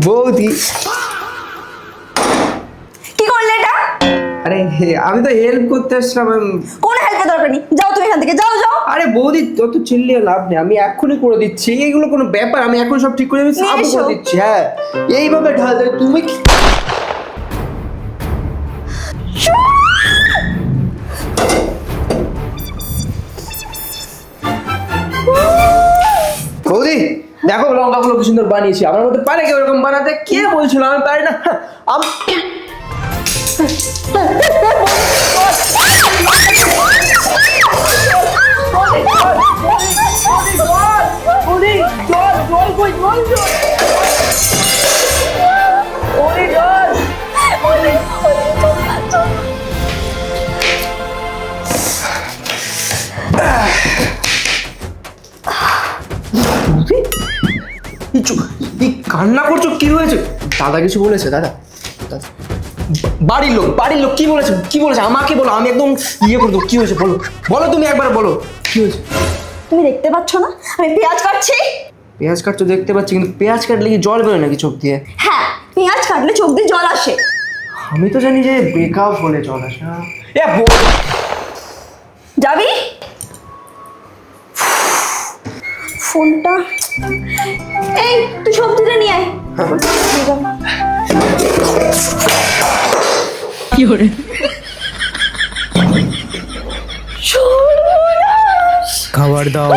বৌদি কি করলে এটা? আরে আমি তো হেল্প করতে আসলাম। কোনো হেল্পের দরকার নেই, যাও তুমি এখান থেকে, যাও যাও। আরে বৌদি তত চিল্লিয়ে লাভ নেই, আমি এক্ষুনি করে দিচ্ছি, এইগুলো কোনো ব্যাপার? আমি এখন সব ঠিক করে আমি নিয়ে সাবু এসো। করে দিচ্ছি। হ্যাঁ এইভাবে ঢাল দেবে তুমি বৌদি দেখো লঙ্কাগুলো কি সুন্দর বানিয়েছি, আমার মধ্যে পারে কেউ এরকম বানাতে? কে বলছিল আমি পারি না? কান্না করছো, কি হয়েছে? দাদা কিছু বলেছে? দাদা দাদা। বাড়ির লোক কি বলেছে? কি বলেছে আমাকে বলো, আমি একদম ইয়ে করে দেবো। কি হয়েছে বলো, বলো তুমি একবার বলো কি হয়েছে। তুমি দেখতে পাচ্ছ না আমি পেঁয়াজ কাটছি? পেঁয়াজ কাটছো দেখতে পাচ্ছি, কিন্তু পেঁয়াজ কাটলে কি জল বেরোয় নাকি চোখ দিয়ে? হ্যাঁ, পেঁয়াজ কাটলে চোখ দিয়ে জল আসে। আমি তো জানি যে ব্রেকআপ হলে জল আসে না। যাবি? ফোনটা এই তুই সবজিটা নিয়ে আয়। কি করে খাবার দাও।